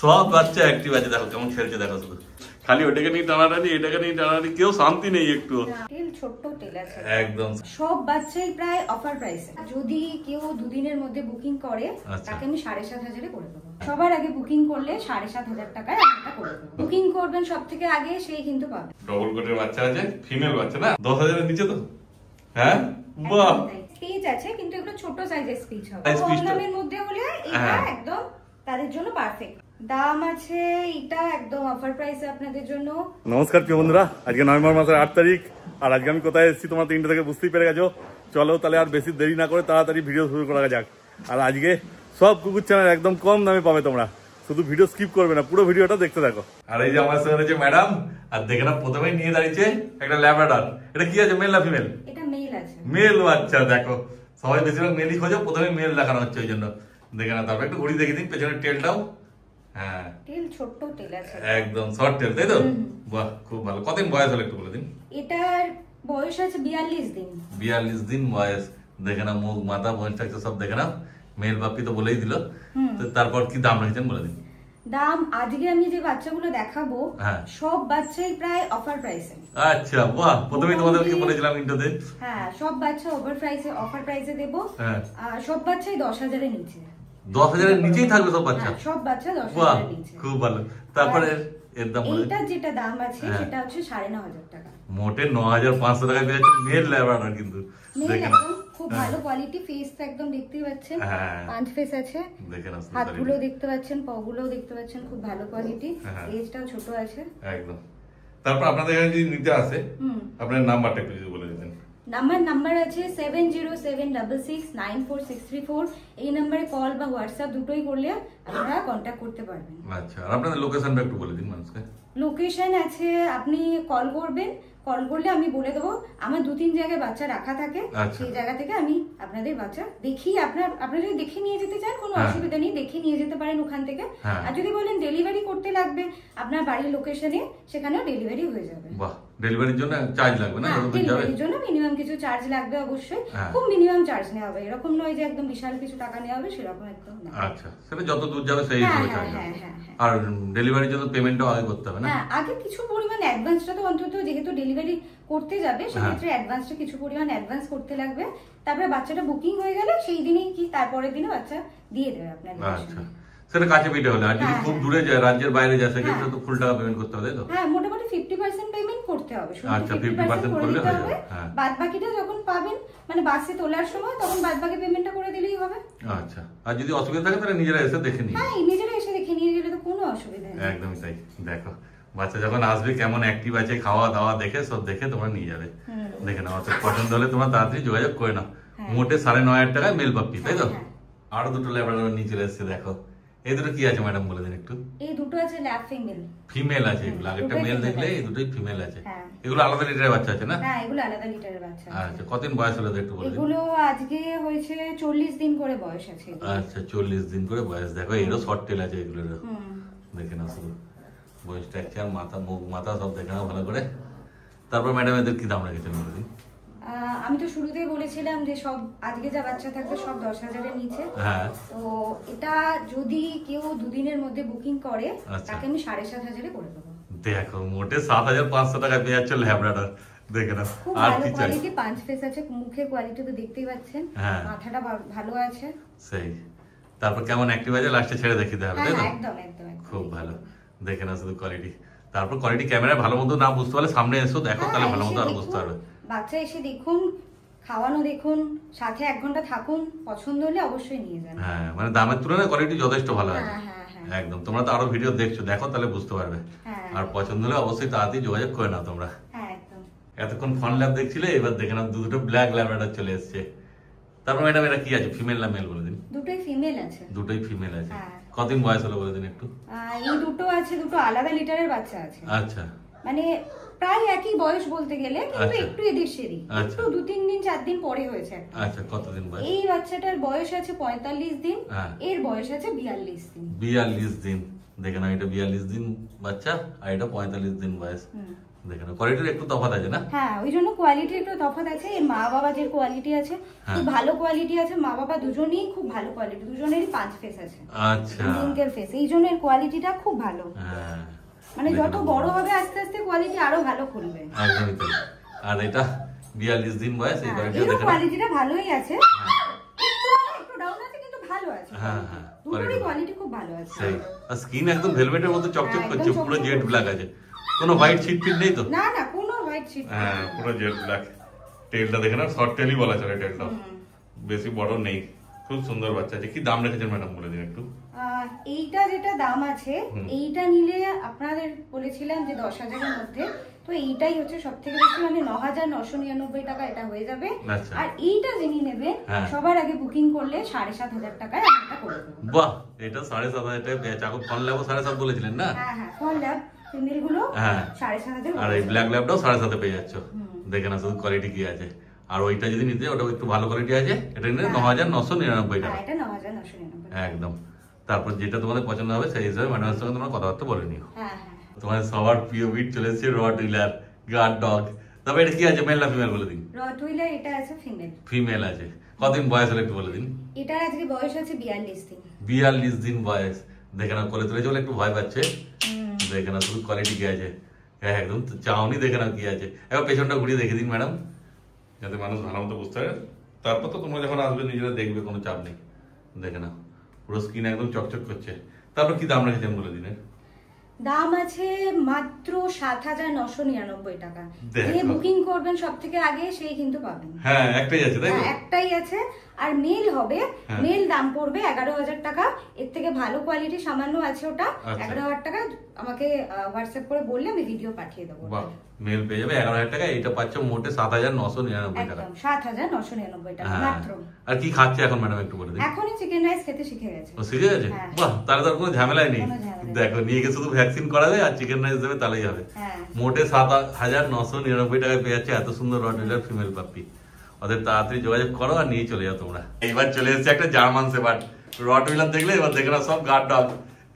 সব বাচ্চা অ্যাক্টিভ আছে, দেখো কেমন খেলছে, দেখো শুধু খালি ওটাকে নিয়ে টানাটানি এটাকে নিয়ে টানাটানি, কেউ শান্তি নেই একটু। তেল ছোট্ট তেল আছে একদম, সব বাচ্চাই প্রায় অফার প্রাইসে। যদি কেউ দুদিনের মধ্যে বুকিং করে তাকে আমি 7,500 করে দেবো। সবার আগে বুকিং করলে 7,500 টাকায় একটা করে দেবো। বুকিং করবেন সব থেকে আগে, সেই কিন্তু পাবে। ডবল কোটের বাচ্চা আছে, ফিমেল বাচ্চা না, 10,000 এর নিচে তো? হ্যাঁ, বাহ, স্পিচ আছে কিন্তু এগুলো ছোট সাইজের স্পিচ হবে। কম দামের মধ্যে হলে এটা একদম তাদের জন্য পারফেক্ট। দাম আছে এটা একদম অফার প্রাইসে আপনাদের জন্য। নমস্কার প্রিয় বন্ধুরা, আজকে নভেম্বর মাসের 8 তারিখ, আর আজকে আমি কোথায় এসেছি তোমরা 3টে থেকে বুঝতেই পেরে গেছো। চলো তাহলে আর বেশি দেরি না করে তাড়াতাড়ি ভিডিও শুরু করা যাক। আর আজকে সব কুকুর চ্যানেল একদম কম দামে পাবে তোমরা, শুধু ভিডিও স্কিপ করবে না, পুরো ভিডিওটা দেখতে থাকো। আর এই যে আমার সঙ্গে রয়েছে ম্যাডাম, আর দেখে না প্রথমেই নিয়ে দাঁড়িয়েছে একটা ল্যাব্রাডর। এটা কি আছে, মেল না ফিমেল? এটা মেল আছে। মেল বাচ্চা, দেখো সবাই বেশিরভাগ মেলই খোঁজো, প্রথমে মেল দেখানো হচ্ছে ওই জন্য। দেখে না, তারপর একটু ঘুরি দেখে দিন পেছনের টেলটাও। হ্যাঁ, তেল ছোট্ট তেল আছে, একদম শর্ট টেল, তাই তো? বাহ, খুব ভালো। কতদিন বয়স হলো একটু বলে দিন। এটার বয়স আছে 42 দিন। 42 দিন বয়স। দেখে না মুখ মাথা বয়স থাকছে সব, দেখে না মেল বাপি তো বলেই দিল। তো তারপর কি দাম রেখেছেন বলে দিন। দাম আজকে আমি যে বাচ্চাগুলো দেখাবো সব বাচ্চাই প্রায় অফার প্রাইসে। আচ্ছা, বাহ, প্রথমেই তোমাদেরকে বলেছিলাম ইন্ট্রোতে। হ্যাঁ, সব বাচ্চা অফার প্রাইসে দেব। সব বাচ্চাই 10,000 এর নিচে। 10,000 এর নিচেই থাকবে সব বাচ্চা? সব বাচ্চা 10,000 এর নিচে। খুব ভালো। তারপরে এর দাম বলে এটা যেটা দাম আছে সেটা হচ্ছে 9,500 টাকা। মোটে 9,500 টাকায় পেয়ে যাচ্ছে মেল ল্যাব্রাডর, কিন্তু দেখেন খুব ভালো কোয়ালিটি। ফেসটা একদম দেখতেই পাচ্ছেন, পাঁচ ফেস আছে। দেখেন হাতগুলো দেখতে পাচ্ছেন, পাগুলো দেখতে পাচ্ছেন, খুব ভালো কোয়ালিটি। এজটাও ছোট আছে একদম। তারপর আপনাদের কাছে যদি নিতে আসে, আপনার নাম্বারটা একটু যদি বলে দিতেন। নাম্বার আছে 7076969464। এই নাম্বারে কল বা হোয়াটসঅ্যাপ দুটোই করলে আপনারা কন্ট্যাক্ট করতে পারবেন। আচ্ছা, আর আপনাদের লোকেশনটা একটু বলে দিন মানুষকে। লোকেশন আছে, আপনি কল করবেন, কল করলে আমি বলে দেবো। আমার 2-3 জায়গায় বাচ্চা রাখা থাকে, সেই জায়গা থেকে আমি আপনাদের বাচ্চা দেখি। আপনারা যদি দেখে নিয়ে যেতে চান কোনো অসুবিধা নেই, দেখে নিয়ে যেতে পারেন ওখান থেকে। আর যদি বলেন ডেলিভারি করতে লাগবে আপনার বাড়ির লোকেশনে, সেখানেও ডেলিভারি হয়ে যাবে। বাহ, ডেলিভারির জন্য চার্জ লাগবে না? ডেলিভারির জন্য মিনিমাম কিছু চার্জ লাগবে অবশ্যই, খুব মিনিমাম চার্জ নেওয়া হবে। এরকম নয় যে একদম বিশাল কিছু টাকা নেওয়া হবে, সেরকম একদম না। আচ্ছা, সেটা যত দূর যাবে সেই হিসেবে চার্জ হবে। আর ডেলিভারির জন্য পেমেন্টও আগে করতে হবে না? হ্যাঁ, আগে কিছু পরিমাণ অ্যাডভান্সটা তো অন্তত, যেহেতু ডেলিভারি করতে যাবে সেক্ষেত্রে অ্যাডভান্সটা কিছু পরিমাণ অ্যাডভান্স করতে লাগবে। তারপরে বাচ্চাটা বুকিং হয়ে গেলে সেই দিনেই কি তারপরের দিনে বাচ্চা দিয়ে দেবে আপনার। আচ্ছা, সেটা কাছে পিঠে হলে। আর যদি খুব দূরে যায়, রাজ্যের বাইরে যায়, সেক্ষেত্রে তো ফুল টাকা পেমেন্ট করতে হবে, তাই তো? হ্যাঁ, মোটামুটি 50% পেমেন্ট করতে হবে। আচ্ছা, 50% করলে হয়ে যাবে। বাদ বাকিটা যখন পাবেন, মানে বাসে তোলার সময়, তখন বাদ বাকি পেমেন্টটা করে দিলেই হবে। আচ্ছা, আর যদি অসুবিধা থাকে তাহলে নিজেরা এসে দেখে নিন। হ্যাঁ, নিজেরা এসে দেখে নিয়ে গেলে তো কোনো অসুবিধা নেই। একদমই তাই। দেখো বাচ্চা যখন আসবে কেমন অ্যাক্টিভ আছে, খাওয়া দাওয়া দেখে সব দেখে তোমরা নিয়ে যাবে। দেখে নাও, পছন্দ হলে তোমরা তাড়াতাড়ি যোগাযোগ করে নাও। মোটে 9,500 টাকায় মেল পাপ্পি, তাই তো? আরো দুটো ল্যাব্রাডর নিয়ে চলে এসেছে, দেখো এই দুটো কি আছে ম্যাডাম বলে দিন একটু। এই দুটো আছে ল্যাব ফিমেল। ফিমেল আছে এগুলো, আগেরটা মেল দেখলে এই দুটোই ফিমেল আছে। এগুলো আলাদা লিটারের বাচ্চা আছে না? হ্যাঁ, এগুলো আলাদা লিটারের বাচ্চা। আচ্ছা, কতদিন বয়স হলো একটু বলে দিন। এগুলো আজকে হয়েছে 40 দিন করে বয়স আছে। আচ্ছা, 40 দিন করে বয়স। দেখো এরও শর্ট টেল আছে এগুলোর। দেখে নাও শুধু বয়স, স্ট্রাকচার, মাথা, মুখ মাথা সব দেখে নাও ভালো করে। তারপর ম্যাডাম এদের কি দাম রেখেছেন বলে দিন। আমি তো শুরুতেই বলেছিলাম যে সব আজকে যা বাচ্চা থাকবে সব 10,000 এর নিচে। তো এটা যদি কেউ দুদিনের মধ্যে বুকিং করে তাকে আমি 7,500 করে দেবো। দেখো মোটে 7,500 টাকায় পেয়ে যাচ্ছে ল্যাব্রাডর। দেখে নাও, আর কি চাই। কোয়ালিটি পাঁচ ফেস আছে, মুখের কোয়ালিটি তো দেখতেই পাচ্ছেন, মাথাটা ভালো আছে। সেই তারপর কেমন অ্যাক্টিভ আছে লাস্টে ছেড়ে দেখিতে হবে, তাই তো? একদম একদম খুব ভালো। দেখে নাও শুধু কোয়ালিটি। তারপর কোয়ালিটি ক্যামেরায় ভালো মতো না বুঝতে পারলে সামনে এসো, দেখো, তাহলে ভালো মতো আরো বুঝতে পারবে। বাচ্চা এসে দেখুন, খাওয়ানো দেখুন, সাথে 1 ঘন্টা থাকুন, পছন্দ হলে অবশ্যই নিয়ে যান। হ্যাঁ, মানে দামের তুলনায় কোয়ালিটি যথেষ্ট ভালো আছে। একদম, তোমরা তো আরো ভিডিও দেখছো, দেখো তাহলে বুঝতে পারবে। আর পছন্দ হলে অবশ্যই তাড়াতাড়ি যোগাযোগ করে নাও তোমরা। এতক্ষণ ফন ল্যাব দেখছিলে, এবার দেখে নাও দুটো ব্ল্যাক ল্যাব্রাডর চলে এসেছে। তারপর ম্যাডাম এটা কি আছে, ফিমেল না মেল বলে দিন। দুটোই ফিমেল আছে। দুটোই ফিমেল আছে। কতদিন বয়স হলো বলে দিন একটু। এই দুটো আছে, দুটো আলাদা লিটারের বাচ্চা আছে। আচ্ছা, মানে প্রায় একই বয়স বলতে গেলে, কিন্তু একটু এদের সেরি, একটু 2-3 দিন 4 দিন পরে হয়েছে। আচ্ছা, কতদিন বয়স? এই বাচ্চাটার বয়স আছে 45 দিন, এর বয়স আছে 42 দিন। 42 দিন। দেখে না, এটা 42 দিন বাচ্চা আর এটা 45 দিন বয়স। দেখেন কোয়ালিটির একটু তফাৎ আছে না? হ্যাঁ, ওই জন্য কোয়ালিটির একটু তফাৎ আছে। এর মা বাবা যে কোয়ালিটি আছে খুব ভালো কোয়ালিটি আছে, মা বাবা দুজনেই খুব ভালো কোয়ালিটি, দুজনেরই 5 ফেস আছে। আচ্ছা, সিঙ্গেল ফেস, এই জন্য এর কোয়ালিটিটা খুব ভালো। হ্যাঁ, মানে যত বড় হবে আস্তে আস্তে কোয়ালিটি আরো ভালো খুলবে। একদমই তাই। আর এটা 42 দিন বয়স, এই কোয়ালিটিটা দেখেন, কোয়ালিটিটা ভালোই আছে, একটু ডাউন আছে কিন্তু ভালো আছে। হ্যাঁ হ্যাঁ, দুটোরই কোয়ালিটি খুব ভালো আছে। সেই আর স্কিন একদম ভেলভেটের মতো চকচক করছে, পুরো জেড ব্ল্যাক আছে, কোনো হোয়াইট ছিট ফিট নেই তো? না না, কোনো হোয়াইট ছিট। হ্যাঁ, পুরো জেড ব্ল্যাক। টেলটা দেখেন, আর শর্ট টেলই বলা চলে, টেলটা বেশি বড় নেই, খুব সুন্দর বাচ্চা আছে। কি দাম রেখেছেন ম্যাডাম বলে দিন একটু? এইটা যেটা দাম আছে, এইটা নিলে আপনাদের বলেছিলাম যে 10,000-এর মধ্যে, তো এইটাই হচ্ছে সবথেকে বেশি, মানে 9,999 টাকা এটা হয়ে যাবে। আর এইটা যিনি নেবেন সবার আগে বুকিং করলে 7,500 টাকায় আমি এটা করে দেব। বাহ, এটা 7,500 টাকায় পেয়েছে। এখন ফন ল্যাবও 7,500 বলেছিলেন না? হ্যাঁ হ্যাঁ, ফন ল্যাব ফিমেল গুলো 7,500। আর এই ব্ল্যাক ল্যাবটাও 7,500 পেয়ে যাচ্ছ। দেখে না শুধু কোয়ালিটি কি আছে। আর ওইটা যদি নিতে, ওটা একটু ভালো কোয়ালিটি আছে, এটা নিলে 9,999 টাকা। এটা 9,999 একদম। তারপর যেটা তোমাদের পছন্দ হবে সেই হিসাবে ম্যাডামের সঙ্গে তোমরা কথাবার্তা বলে নিও। হ্যাঁ হ্যাঁ, তোমাদের সবার প্রিয় বিট চলে এসেছে রটউইলার গার্ড ডগ। তবে এটা কি আছে, মেল না ফিমেল বলে দিন? রটউইলার এটা আছে ফিমেল। ফিমেল আছে। কতদিন বয়স হলো একটু বলে দিন? এটার আজকে বয়স আছে 42 দিন। 42 দিন বয়স। দেখে না কোলে তুলে চলে একটু ভয় পাচ্ছে। দেখে না শুধু কোয়ালিটি কি আছে। হ্যাঁ, একদম চাউনি দেখে না কি আছে। এবার পেছনটা ঘুরিয়ে দেখে দিন ম্যাডাম, যাতে মানুষ ভালো মতো বুঝতে পারে। তারপর তো তোমরা যখন আসবে নিজেরা দেখবে, কোনো চাপ নেই। দেখে না পুরো স্কিন একদম চকচক করছে। তারপর কি দাম রেখেছেন বলে দিন? দাম আছে মাত্র 7,999 টাকা। যে বুকিং করবেন সব থেকে আগে সেই কিন্তু পাবেন। হ্যাঁ, একটাই আছে তাই তো? একটাই আছে। আর মেল হবে, মেল দাম পড়বে 11,000 টাকা। এর থেকে ভালো কোয়ালিটি সামান্য আছে, ওটা 11,000 টাকা। আমাকে হোয়াটসঅ্যাপ করে বললে আমি ভিডিও পাঠিয়ে দেবো। মেল পেয়ে যাবে 11,000 টাকা। এটা পাচ্ছ মোটে 7,999 টাকা। 7,999 টাকা মাত্র। আর কি খাচ্ছে এখন ম্যাডাম একটু বলে দিন? এখনই চিকেন রাইস খেতে শিখে গেছে। ও শিখে গেছে? বাহ, তাহলে তার কোনো ঝামেলাই নেই। দেখো, নিয়ে গিয়ে শুধু ভ্যাকসিন করাবে আর চিকেন রাইস দেবে, তাহলেই হবে। মোটে 7,999 টাকায় পেয়ে যাচ্ছে এত সুন্দর রটউইলার ফিমেল পাপ্পি। ওদের তাড়াতাড়ি যোগাযোগ করো আর নিয়ে চলে যাও তোমরা। এইবার চলে এসেছে একটা জার্মান শেপার্ড। রটউইলার দেখলে এবার দেখে না সব গার্ড ডগ।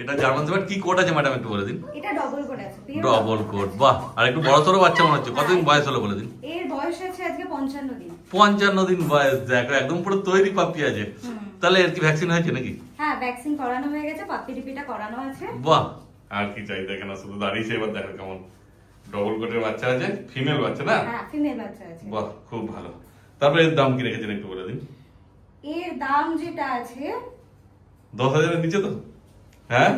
এটা জার্মান শেপার্ড। কি কোট আছে ম্যাডাম একটু বলে দিন? এটা ডবল কোট আছে। ডবল কোট, বাহ। আর একটু বড় সরো বাচ্চা মনে হচ্ছে। কতদিন বয়স হলো বলে দিন? এর বয়স আছে আজকে 55 দিন। 55 দিন বয়স। দেখো, একদম পুরো তৈরি পাপ্পি আছে। তাহলে এর কি ভ্যাকসিন হয়েছে নাকি? হ্যাঁ, ভ্যাকসিন করানো হয়ে গেছে, পাপ্পি টিপিটা করানো আছে। বাহ, আর কি চাই। দেখে না শুধু দাঁড়িয়েছে। এবার দেখো কেমন ডবল কোটের বাচ্চা আছে, ফিমেল বাচ্চা না? হ্যাঁ, ফিমেল বাচ্চা আছে। বাহ, খুব ভালো। তারপরে এর দাম কি রেখেছেন একটু বলে দিন? এর দাম যেটা আছে 10,000-এর নিচে তো? হ্যাঁ,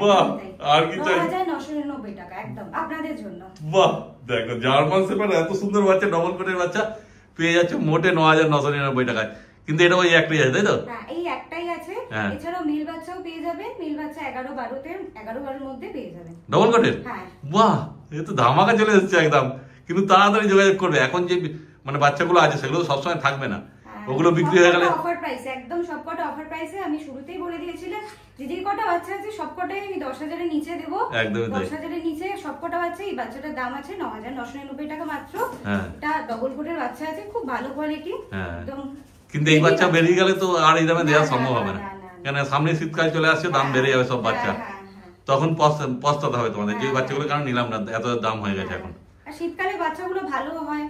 বাহ, আর কি চাই। 9,999 টাকা একদম আপনাদের জন্য। বাহ, দেখো জার্মান শেপার্ড এত সুন্দর বাচ্চা, ডবল কোটের বাচ্চা পেয়ে যাচ্ছে মোটে 9,999 টাকায়। কিন্তু এটা ওই একটাই আছে তাই তো? হ্যাঁ, এই একটাই আছে। এছাড়াও মেল বাচ্চাও পেয়ে যাবেন। মেল বাচ্চা 11-12-এর মধ্যে পেয়ে যাবেন। ডবল কোটের? হ্যাঁ। বাহ, এ তো ধামাকা চলে এসেছে একদম। কিন্তু তাড়াতাড়ি যোগাযোগ করবে। এখন যে মানে বাচ্চাগুলো আছে সেগুলো সবসময় থাকবে না, ওগুলো বিক্রি হয়ে গেলে। অফার প্রাইসে, একদম সবকটা অফার প্রাইসে। আমি শুরুতেই বলে দিয়েছিলাম যে কটা বাচ্চা আছে সবকটাই আমি 10,000-এর নিচে দেবো। 10,000-এর নিচে সবকটা বাচ্চা। এই বাচ্চাটার দাম আছে 9,999 টাকা মাত্র। এটা ডবল কোটের বাচ্চা আছে, খুব ভালো কোয়ালিটি একদম। কিন্তু এই বাচ্চা বেরিয়ে গেলে তো আর এই দামে দেওয়া সম্ভব হবে না, কেন সামনে শীতকাল চলে আসছে, দাম বেড়ে যাবে সব বাচ্চা। তখন পস্তাতে হবে তোমাদের, যে বাচ্চাগুলো কারণ নিলাম না, এত দাম হয়ে গেছে এখন। আর শীতকালে বাচ্চাগুলো ভালো হয়,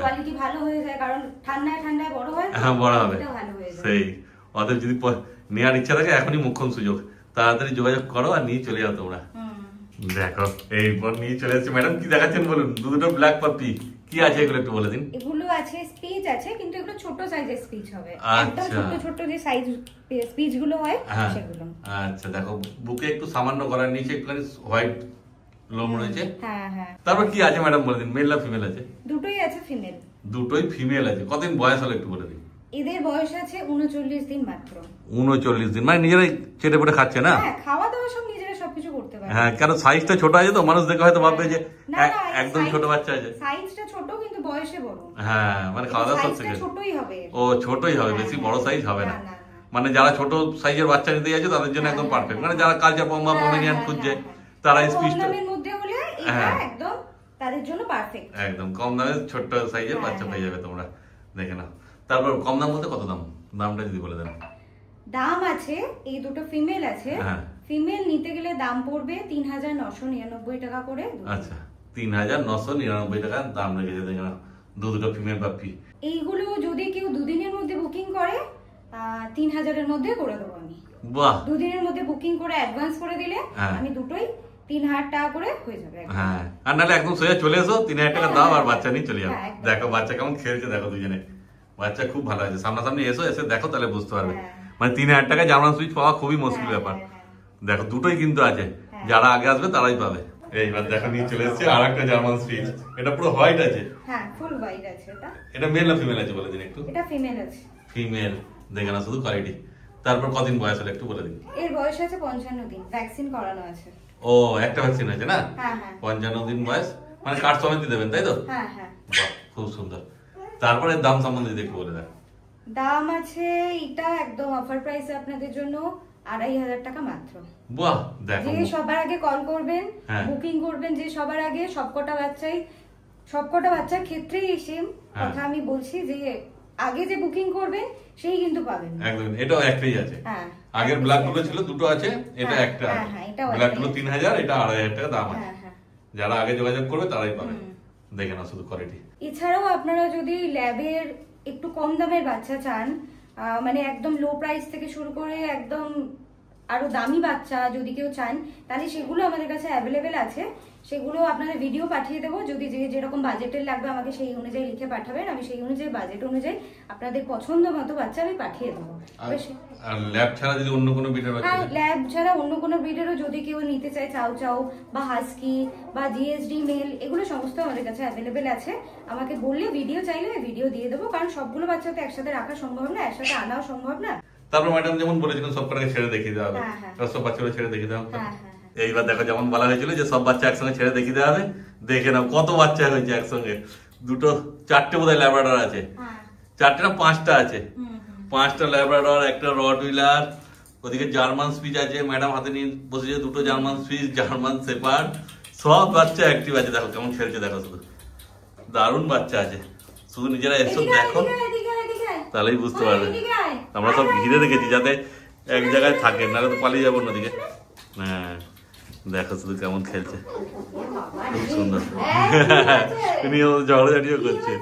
কোয়ালিটি ভালো হয়ে যায়, কারণ ঠান্ডায় ঠান্ডায় বড় হয়। হ্যাঁ, বড় হবে। সেই ওদের যদি নেওয়ার ইচ্ছা থাকে এখনই মুখ্যম সুযোগ। তাড়াতাড়ি যোগাযোগ করো আর নিয়ে চলে যাও তোমরা। দেখো, এইবার নিয়ে চলে এসেছে ম্যাডাম। কি দেখাচ্ছেন বলুন? দুটো ব্ল্যাক পাপ্পি। কি আছে এগুলো একটু বলে দিন? এগুলো আছে স্পিচ আছে, কিন্তু এগুলো ছোট সাইজের স্পিচ হবে। একদম ছোট ছোট যে সাইজ স্পিচ গুলো হয় সেগুলো। আচ্ছা, দেখো বুকে একটু সামান্য গলার নিচে একটুখানি হোয়াইট লোম রয়েছে। হ্যাঁ হ্যাঁ। তারপর কি আছে ম্যাডাম বলে দিন? মেল না ফিমেল আছে? দুটোই আছে ফিমেল। দুটোই ফিমেল আছে। কতদিন বয়স হলো একটু বলে দিন? এদের বয়স আছে 39 দিন মাত্র। 39 দিন, মানে নিজেরাই চেটে পুটে খাচ্ছে না? হ্যাঁ, খাওয়া দাওয়া সব নিজেরা সবকিছু করতে পারে। হ্যাঁ, কারণ সাইজটা ছোট আছে তো, মানুষ দেখে হয়তো ভাববে যে একদম ছোট বাচ্চা আছে। সাইজটা ছোট কিন্তু বয়সে বড়। হ্যাঁ, মানে খাওয়া দাওয়া সব থেকে ছোটই হবে। ও ছোটই হবে, বেশি বড় সাইজ হবে না। মানে যারা ছোট সাইজের বাচ্চা নিতে যাচ্ছে তাদের জন্য একদম পারফেক্ট। মানে যারা কালচা পম্বা পমেরিয়ান খুঁজছে তারা স্পিচটা কম দামের মধ্যে হলে এটা একদম তাদের জন্য পারফেক্ট। একদম কম দামে ছোট সাইজের বাচ্চা পেয়ে যাবে তোমরা। দেখে নাও। তারপর কম দাম বলতে কত দাম? দামটা যদি বলে দেন। দাম আছে, এই দুটো ফিমেল আছে। ফিমেল নিতে গেলে দাম পড়বে 3,999 টাকা করে। আচ্ছা, 3,999 টাকা দাম রেখেছে। দেখে নাও দুটো ফিমেল পাপ্পি। এইগুলো যদি কেউ দুদিনের মধ্যে বুকিং করে 3,000-এর মধ্যে করে দেবো আমি। বাহ, দুদিনের মধ্যে বুকিং করে অ্যাডভান্স করে দিলে আমি দুটোই 3,000 টাকা করে হয়ে যাবে। হ্যাঁ, আর নাহলে একদম সোজা চলে এসো, 3,000 টাকা দাও আর বাচ্চা নিয়ে চলে যাও। দেখো বাচ্চা কেমন খেলছে, দেখো দুজনে, বাচ্চা খুব ভালো আছে। সামনাসামনি এসে দেখো, তাহলে বুঝতে পারবে। মানে 3,000 টাকা জার্মান সুইচ পাওয়া খুবই মুশকিল ব্যাপার। দেখো দুটোই কিন্তু আছে, যারা আগে আসবে তারাই পাবে। এইবার দেখো নিয়ে চলে এসেছে আর একটা জার্মান সুইচ। এটা পুরো হোয়াইট আছে। হ্যাঁ, ফুল হোয়াইট আছে। এটা মেল না ফিমেল আছে বলে দিন একটু। এটা ফিমেল আছে। ফিমেল, দেখে না শুধু কোয়ালিটি। তারপর কদিন বয়স হলো একটু বলে দিন। এর বয়স আছে 55 দিন, ভ্যাকসিন করানো আছে। ও, একটা ভ্যাকসিন আছে না? হ্যাঁ হ্যাঁ, 55 দিন বয়স, মানে কার্ড সমেত দেবেন তাই তো? হ্যাঁ হ্যাঁ। বাহ, খুব সুন্দর। তারপরে দাম সম্বন্ধে একটু বলে দেন। দাম আছে এটা একদম অফার প্রাইসে আপনাদের জন্য 2,500 টাকা মাত্র। বাহ, দেখো যে সবার আগে কল করবেন, বুকিং করবেন, যে সবার আগে সবকটা বাচ্চার ক্ষেত্রেই সেম কথা আমি বলছি, যে আগে যে বুকিং করবেন সেই কিন্তু পাবেন। একদম, এটাও একটাই আছে। হ্যাঁ, আগের ব্ল্যাক গুলো ছিল দুটো আছে, এটা একটা। ব্ল্যাক গুলো 3,000, এটা 2,500 টাকা দাম আছে। যারা আগে যোগাযোগ করবে তারাই পাবে। দেখে না শুধু কোয়ালিটি। এছাড়াও আপনারা যদি ল্যাবের একটু কম দামের বাচ্চা চান, মানে একদম লো প্রাইস থেকে শুরু করে একদম আরো দামি বাচ্চা যদি কেউ চান, তাহলে সেগুলো আমাদের কাছে অ্যাভেলেবেল আছে। সেগুলো আপনাদের ভিডিও পাঠিয়ে দেবো। যদি যেরকম বাজেটের লাগবে আমাকে সেই অনুযায়ী লিখে পাঠাবেন, আমি সেই অনুযায়ী বাজেট অনুযায়ী আপনাদের পছন্দ মতো বাচ্চা আমি পাঠিয়ে দেবো। আর ল্যাব ছাড়া যদি অন্য কোনো ব্রিডের বাচ্চা, হ্যাঁ, ল্যাব ছাড়া অন্য কোনো ব্রিডেরও যদি কেউ নিতে চায়, চাও চাও বা হাস্কি বা জিএসডি মেল, এগুলো সমস্ত আমাদের কাছে অ্যাভেলেবেল আছে। আমাকে বললে ভিডিও চাইলে ভিডিও দিয়ে দেবো, কারণ সবগুলো বাচ্চা তো একসাথে রাখা সম্ভব না, একসাথে আনাও সম্ভব না। তারপর ম্যাডাম যেমন বলেছিলেন সব কটাকে ছেড়ে দেখিয়ে দেওয়া হবে, সব বাচ্চাগুলো ছেড়ে দেখিয়ে দেওয়া হবে। এইবার দেখো যেমন বলা হয়েছিল যে সব বাচ্চা একসঙ্গে ছেড়ে দেখিয়ে দেওয়া হবে। দেখে নাও কত বাচ্চা হয়েছে একসঙ্গে। দুটো, 4টে বোধহয় ল্যাব্রাডর আছে, 4টে না 5টা আছে। 5টা ল্যাব্রাডর, একটা রটউইলার, ওদিকে জার্মান সুইচ আছে। ম্যাডাম হাতে নিয়ে বসেছে দুটো জার্মান সুইচ, জার্মান শেপার্ড, সব বাচ্চা অ্যাক্টিভ আছে। দেখো কেমন খেলছে, দেখো শুধু দারুণ বাচ্চা আছে। শুধু নিজেরা এসো দেখো, তাহলেই বুঝতে পারবে। আমরা সব ঘিরে রেখেছি যাতে এক জায়গায় থাকে, নাহলে তো পালিয়ে যাবো অন্যদিকে। হ্যাঁ, দেখো শুধু কেমন খেলছে, খুব সুন্দর। ঝগড়াঝাটিও করছে,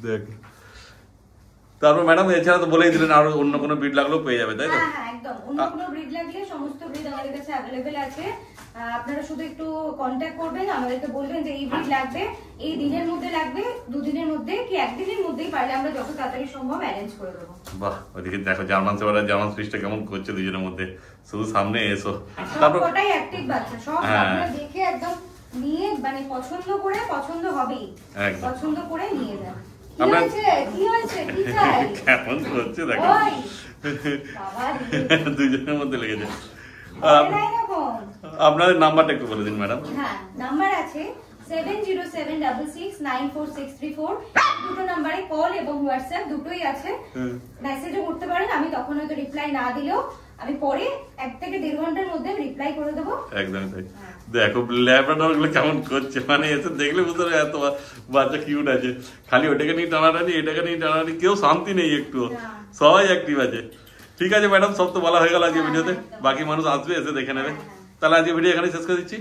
দেখ। তারপর ম্যাডাম এছাড়া তো বলেই দিলেন আরো অন্য কোনো ব্রিড লাগলেও পেয়ে যাবে, তাই তো? হ্যাঁ, একদম। অন্য কোনো ব্রিড লাগলে সমস্ত ব্রিড আমাদের কাছে অ্যাভেলেবেল আছে। আপনারা শুধু একটু কন্ট্যাক্ট করবেন, আমাদেরকে বলবেন যে এই ব্রিড লাগবে, এই দিনের মধ্যে লাগবে, দুদিনের মধ্যে কি একদিনের মধ্যেই, পারলে আমরা যত তাড়াতাড়ি সম্ভব অ্যারেঞ্জ করে দেবো। বাহ, ওইদিকে দেখো জার্মান শেপার্ড আর জার্মান সুইচটা কেমন করছে দুজনের মধ্যে। শুধু সামনে এসো। তারপর সবকটাই অ্যাক্টিভ বাচ্চা, সব আপনারা দেখে একদম নিয়ে, মানে পছন্দ করে, পছন্দ হবেই, পছন্দ করে নিয়ে যান। কেমন করছে দেখো, দুজনের মধ্যে লেগেছে। আপনাদের নাম্বারটা একটু বলে দিন ম্যাডাম। হ্যাঁ, নাম্বার আছে 7076964634। দুটো নাম্বারে কল এবং হোয়াটসঅ্যাপ দুটোই আছে। মেসেজও করতে পারেন, আমি তখন হয়তো রিপ্লাই না দিলেও আমি পরে 1 থেকে 1.5 ঘন্টার মধ্যে রিপ্লাই করে দেবো। একদম তাই। দেখো ল্যাব্রাডর গুলো কেমন করছে, মানে এসে দেখলে বুঝতে পারবে এত বাচ্চা কিউট আছে। খালি ওটাকে নিয়ে টানাটানি, এটাকে নিয়ে টানাটানি, কেউ শান্তি নেই একটু, সবাই অ্যাক্টিভ আছে। ঠিক আছে ম্যাডাম, সব তো বলা হয়ে গেল আজকে ভিডিওতে। বাকি মানুষ আসবে, এসে দেখে নেবে। তাহলে আজকে ভিডিও এখানে শেষ করে দিচ্ছি।